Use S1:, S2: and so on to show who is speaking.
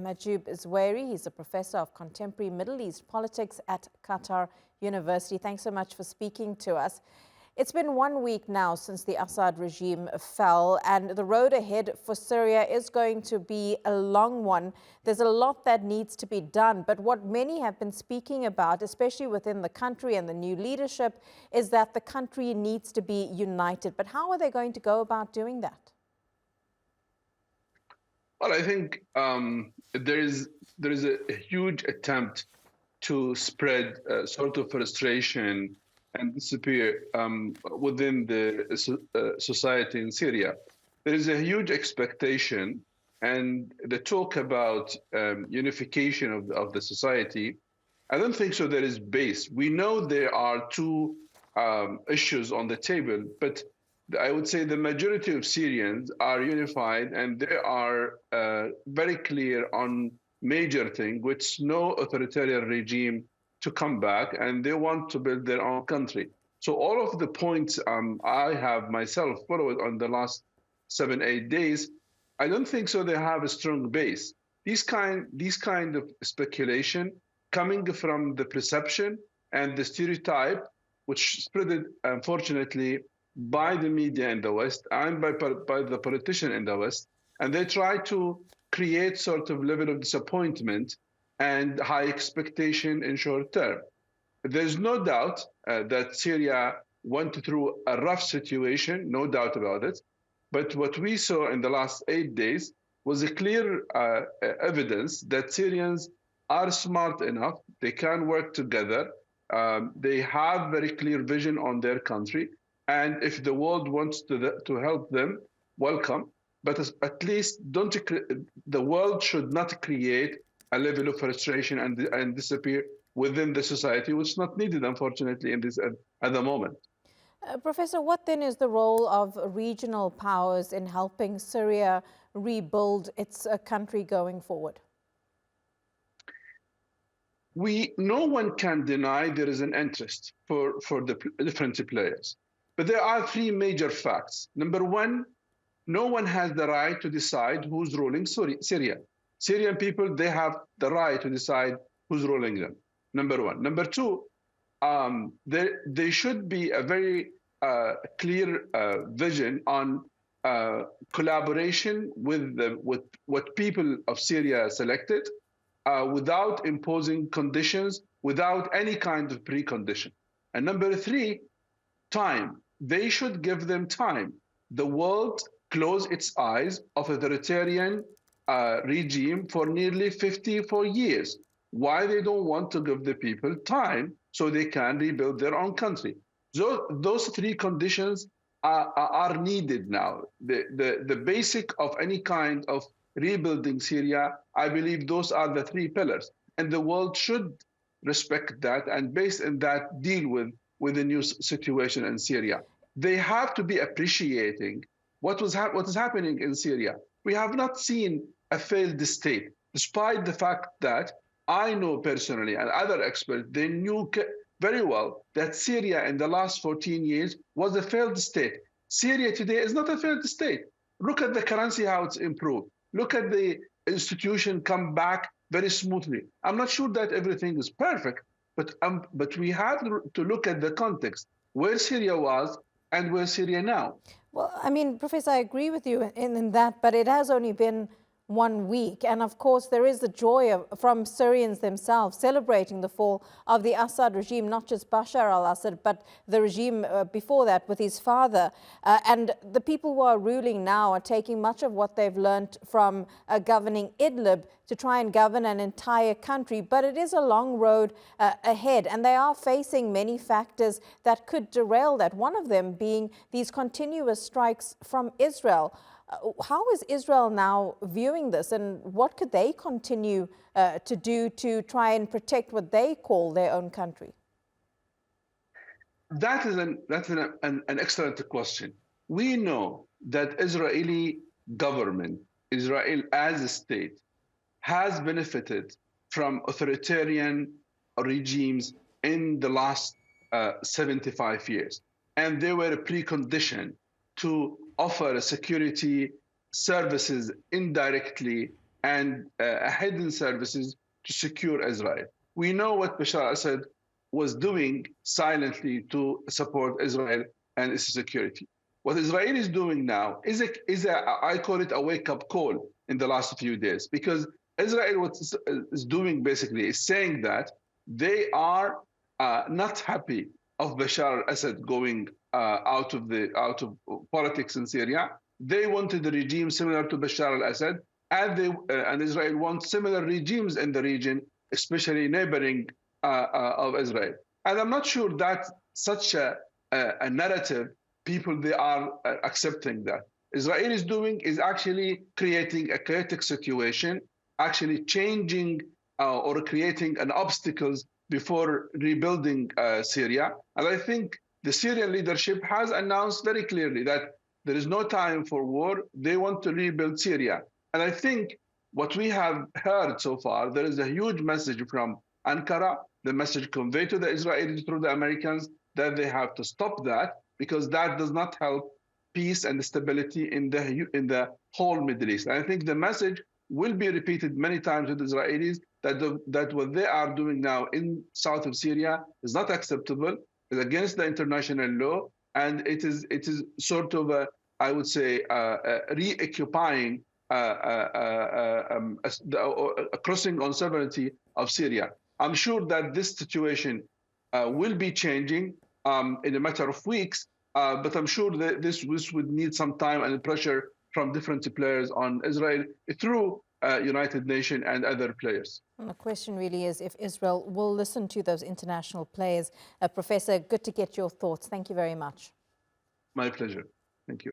S1: Mahjoob Zweiri. He's a professor of contemporary Middle East politics at Qatar University. Thanks so much for speaking to us. It's been 1 week now since the Assad regime fell, and the road ahead for Syria is going to be a long one. There's a lot that needs to be done, but what many have been speaking about, especially within the country and the new leadership, is that the country needs to be united. But how are they going to go about doing that?
S2: Well, I think there is a huge attempt to spread sort of frustration and disappear within the society in Syria. There is a huge expectation, and the talk about unification of the society, I don't think so there is base. We know there are two issues on the table, but I would say the majority of Syrians are unified, and they are very clear on major thing, which no authoritarian regime to come back, and they want to build their own country. So all of the points I have myself followed on the last 7-8 days, I don't think so they have a strong base. These kind of speculation coming from the perception and the stereotype, which spread unfortunately by the media in the West and by the politician in the West, and they try to create sort of level of disappointment and high expectation in short term. There's no doubt that Syria went through a rough situation, no doubt about it. But what we saw in the last 8 days was a clear evidence that Syrians are smart enough, they can work together, they have very clear vision on their country, and if the world wants to help them, welcome. But at least the world should not create a level of frustration and disappear within the society, which is not needed, unfortunately, in this at the moment.
S1: Professor, what then is the role of regional powers in helping Syria rebuild its country going forward?
S2: No one can deny there is an interest for the different players. But there are three major facts. Number one, no one has the right to decide who's ruling Syria. Syrian people, they have the right to decide who's ruling them, number one. Number two, there should be a very clear vision on collaboration with what people of Syria selected without imposing conditions, without any kind of precondition. And number three, time. They should give them time. The world closed its eyes of authoritarian regime for nearly 54 years. Why they don't want to give the people time so they can rebuild their own country? So those three conditions are needed now. The basic of any kind of rebuilding Syria, I believe those are the three pillars. And the world should respect that, and based on that, deal with the new situation in Syria. They have to be appreciating what is happening in Syria. We have not seen a failed state, despite the fact that I know personally and other experts, they knew very well that Syria in the last 14 years was a failed state. Syria today is not a failed state. Look at the currency, how it's improved. Look at the institution come back very smoothly. I'm not sure that everything is perfect, but we have to look at the context, where Syria was and where Syria now.
S1: Well, I mean, Professor, I agree with you in that, but it has only been 1 week. And of course, there is the joy from Syrians themselves celebrating the fall of the Assad regime, not just Bashar al-Assad, but the regime before that with his father. And the people who are ruling now are taking much of what they've learned from governing Idlib to try and govern an entire country. But it is a long road ahead, and they are facing many factors that could derail that, one of them being these continuous strikes from Israel. How is Israel now viewing this, and what could they continue to do to try and protect what they call their own country?
S2: That's an excellent question. We know that Israeli government, Israel as a state, has benefited from authoritarian regimes in the last 75 years. And they were a precondition to offer security services indirectly and hidden services to secure Israel. We know what Bashar al-Assad was doing silently to support Israel and its security. What Israel is doing now is I call it a wake-up call in the last few days, because Israel what is doing basically is saying that they are not happy of Bashar al-Assad going out of politics in Syria. They wanted a regime similar to Bashar al-Assad, and Israel wants similar regimes in the region, especially neighboring of Israel. And I'm not sure that such a narrative, people they are accepting that. Israel is doing is actually creating a chaotic situation, actually changing or creating an obstacles before rebuilding Syria. And I think the Syrian leadership has announced very clearly that there is no time for war. They want to rebuild Syria. And I think what we have heard so far, there is a huge message from Ankara, the message conveyed to the Israelis through the Americans that they have to stop that, because that does not help peace and stability in the whole Middle East. And I think the message will be repeated many times with Israelis that what they are doing now in south of Syria is not acceptable, is against the international law, and it is sort of I would say reoccupying a crossing on sovereignty of Syria. I'm sure that this situation will be changing in a matter of weeks, but I'm sure that this would need some time and pressure from different players on Israel through United Nations and other players.
S1: And the question really is if Israel will listen to those international players. Professor, good to get your thoughts. Thank you very much.
S2: My pleasure. Thank you.